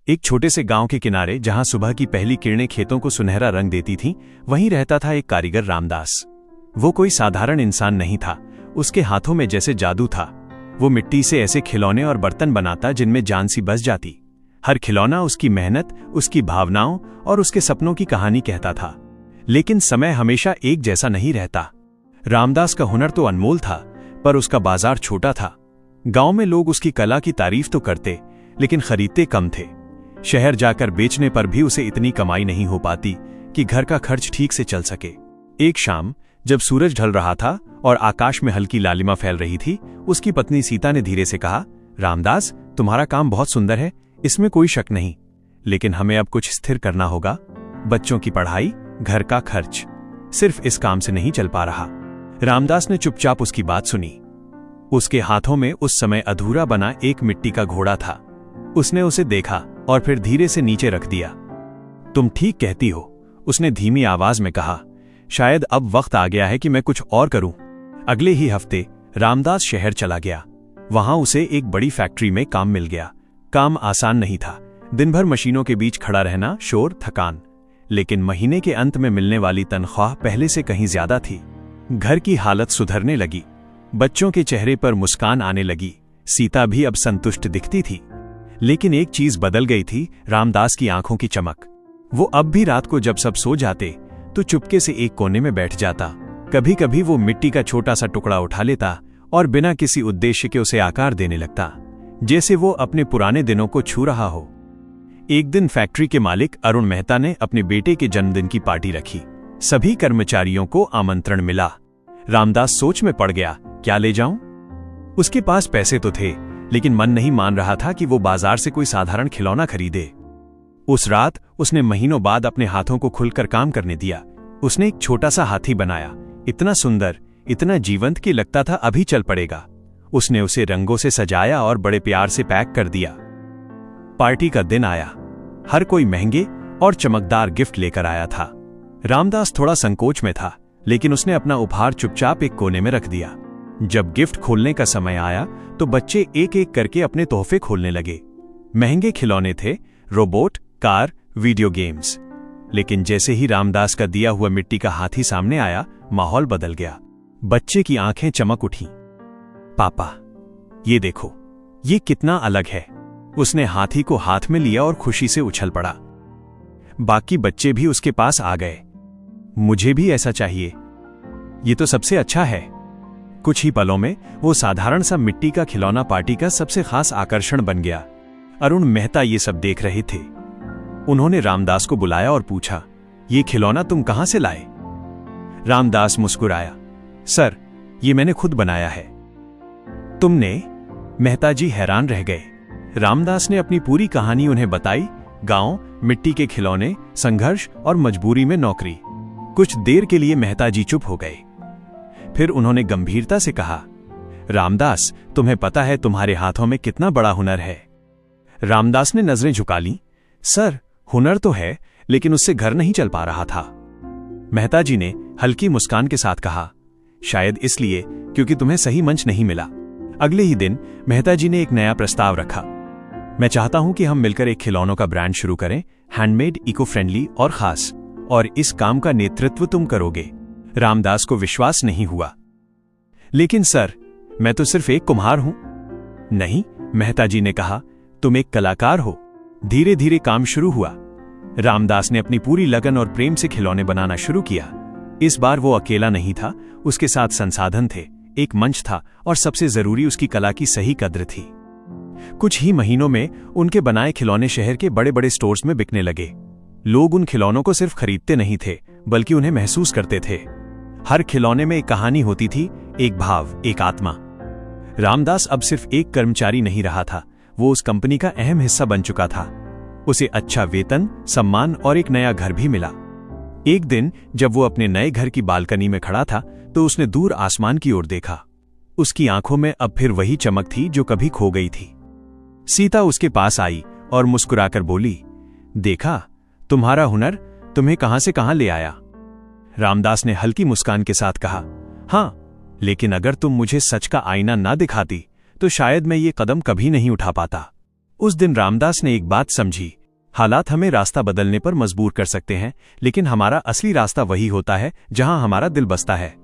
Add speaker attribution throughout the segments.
Speaker 1: एक छोटे से गांव के किनारे, जहां सुबह की पहली किरणें खेतों को सुनहरा रंग देती थीं, वहीं रहता था एक कारीगर रामदास। वो कोई साधारण इंसान नहीं था। उसके हाथों में जैसे जादू था। वो मिट्टी से ऐसे खिलौने और बर्तन बनाता जिनमें जान सी बस जाती। हर खिलौना उसकी मेहनत, उसकी भावनाओं और उसके सपनों की कहानी कहता था। लेकिन समय हमेशा एक जैसा नहीं रहता। रामदास का हुनर तो अनमोल था, पर उसका बाजार छोटा था। गांव में लोग उसकी कला की तारीफ तो करते, लेकिन खरीदते कम थे। शहर जाकर बेचने पर भी उसे इतनी कमाई नहीं हो पाती कि घर का खर्च ठीक से चल सके। एक शाम जब सूरज ढल रहा था और आकाश में हल्की लालिमा फैल रही थी, उसकी पत्नी सीता ने धीरे से कहा, रामदास, तुम्हारा काम बहुत सुंदर है, इसमें कोई शक नहीं, लेकिन हमें अब कुछ स्थिर करना होगा। बच्चों की पढ़ाई, घर का खर्च, सिर्फ इस काम से नहीं चल पा रहा। रामदास ने चुपचाप उसकी बात सुनी। उसके हाथों में उस समय अधूरा बना एक मिट्टी का घोड़ा था। उसने उसे देखा और फिर धीरे से नीचे रख दिया। तुम ठीक कहती हो, उसने धीमी आवाज में कहा। शायद अब वक्त आ गया है कि मैं कुछ और करूं। अगले ही हफ्ते रामदास शहर चला गया। वहां उसे एक बड़ी फैक्ट्री में काम मिल गया। काम आसान नहीं था। दिन भर मशीनों के बीच खड़ा रहना, शोर, थकान। लेकिन महीने के अंत में मिलने वाली तनख्वाह पहले से कहीं ज्यादा थी। घर की हालत सुधरने लगी। बच्चों के चेहरे पर मुस्कान आने लगी। सीता भी अब संतुष्ट दिखती थी। लेकिन एक चीज बदल गई थी, रामदास की आंखों की चमक। वो अब भी रात को जब सब सो जाते तो चुपके से एक कोने में बैठ जाता। कभी कभी वो मिट्टी का छोटा सा टुकड़ा उठा लेता और बिना किसी उद्देश्य के उसे आकार देने लगता, जैसे वो अपने पुराने दिनों को छू रहा हो। एक दिन फैक्ट्री के मालिक अरुण मेहता ने अपने बेटे के जन्मदिन की पार्टी रखी। सभी कर्मचारियों को आमंत्रण मिला। रामदास सोच में पड़ गया, क्या ले जाऊं? उसके पास पैसे तो थे, लेकिन मन नहीं मान रहा था कि वो बाजार से कोई साधारण खिलौना खरीदे। उस रात उसने महीनों बाद अपने हाथों को खुलकर काम करने दिया। उसने एक छोटा सा हाथी बनाया, इतना सुंदर, इतना जीवंत कि लगता था अभी चल पड़ेगा। उसने उसे रंगों से सजाया और बड़े प्यार से पैक कर दिया। पार्टी का दिन आया। हर कोई महंगे और चमकदार गिफ्ट लेकर आया था। रामदास थोड़ा संकोच में था, लेकिन उसने अपना उपहार चुपचाप एक कोने में रख दिया। जब गिफ्ट खोलने का समय आया तो बच्चे एक एक करके अपने तोहफे खोलने लगे। महंगे खिलौने थे, रोबोट, कार, वीडियो गेम्स। लेकिन जैसे ही रामदास का दिया हुआ मिट्टी का हाथी सामने आया, माहौल बदल गया। बच्चे की आंखें चमक उठी। पापा, ये देखो, ये कितना अलग है। उसने हाथी को हाथ में लिया और खुशी से उछल पड़ा। बाकी बच्चे भी उसके पास आ गए। मुझे भी ऐसा चाहिए, ये तो सबसे अच्छा है। कुछ ही पलों में वो साधारण सा मिट्टी का खिलौना पार्टी का सबसे खास आकर्षण बन गया। अरुण मेहता ये सब देख रहे थे। उन्होंने रामदास को बुलाया और पूछा, ये खिलौना तुम कहां से लाए? रामदास मुस्कुराया, सर, ये मैंने खुद बनाया है। तुमने? मेहता जी हैरान रह गए। रामदास ने अपनी पूरी कहानी उन्हें बताई। गांव, मिट्टी के खिलौने, संघर्ष और मजबूरी में नौकरी। कुछ देर के लिए मेहता जी चुप हो गए। फिर उन्होंने गंभीरता से कहा, रामदास, तुम्हें पता है तुम्हारे हाथों में कितना बड़ा हुनर है? रामदास ने नजरें झुका लीं। सर, हुनर तो है, लेकिन उससे घर नहीं चल पा रहा था। मेहता जी ने हल्की मुस्कान के साथ कहा, शायद इसलिए क्योंकि तुम्हें सही मंच नहीं मिला। अगले ही दिन मेहता जी ने एक नया प्रस्ताव रखा। मैं चाहता हूं कि हम मिलकर एक खिलौनों का ब्रांड शुरू करें, हैंडमेड, इको फ्रेंडली और खास, और इस काम का नेतृत्व तुम करोगे। रामदास को विश्वास नहीं हुआ। लेकिन सर, मैं तो सिर्फ एक कुम्हार हूं। नहीं, मेहता जी ने कहा, तुम एक कलाकार हो। धीरे धीरे काम शुरू हुआ। रामदास ने अपनी पूरी लगन और प्रेम से खिलौने बनाना शुरू किया। इस बार वो अकेला नहीं था, उसके साथ संसाधन थे, एक मंच था और सबसे जरूरी उसकी कला की सही कद्र थी। कुछ ही महीनों में उनके बनाए खिलौने शहर के बड़े बड़े स्टोर्स में बिकने लगे। लोग उन खिलौनों को सिर्फ खरीदते नहीं थे, बल्कि उन्हें महसूस करते थे। हर खिलौने में एक कहानी होती थी, एक भाव, एक आत्मा। रामदास अब सिर्फ एक कर्मचारी नहीं रहा था, वो उस कंपनी का अहम हिस्सा बन चुका था। उसे अच्छा वेतन, सम्मान और एक नया घर भी मिला। एक दिन जब वो अपने नए घर की बालकनी में खड़ा था तो उसने दूर आसमान की ओर देखा। उसकी आंखों में अब फिर वही चमक थी जो कभी खो गई थी। सीता उसके पास आई और मुस्कुराकर बोली, देखा, तुम्हारा हुनर तुम्हें कहां से कहां ले आया? रामदास ने हल्की मुस्कान के साथ कहा, हां, लेकिन अगर तुम मुझे सच का आईना ना दिखाती तो शायद मैं ये कदम कभी नहीं उठा पाता। उस दिन रामदास ने एक बात समझी, हालात हमें रास्ता बदलने पर मजबूर कर सकते हैं, लेकिन हमारा असली रास्ता वही होता है जहां हमारा दिल बसता है।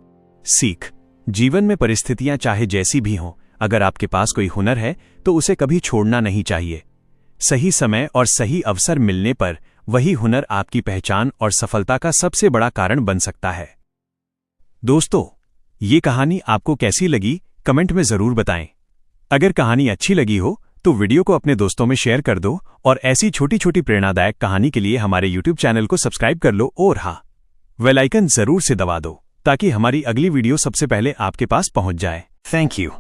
Speaker 1: सीख, जीवन में परिस्थितियां चाहे जैसी भी हों, अगर आपके पास कोई हुनर है तो उसे कभी छोड़ना नहीं चाहिए। सही समय और सही अवसर मिलने पर वही हुनर आपकी पहचान और सफलता का सबसे बड़ा कारण बन सकता है। दोस्तों, ये कहानी आपको कैसी लगी कमेंट में जरूर बताएं। अगर कहानी अच्छी लगी हो तो वीडियो को अपने दोस्तों में शेयर कर दो और ऐसी छोटी छोटी प्रेरणादायक कहानी के लिए हमारे YouTube चैनल को सब्सक्राइब कर लो और हाँ, बेल आइकन जरूर से दबा दो ताकि हमारी अगली वीडियो सबसे पहले आपके पास पहुंच जाए। Thank you.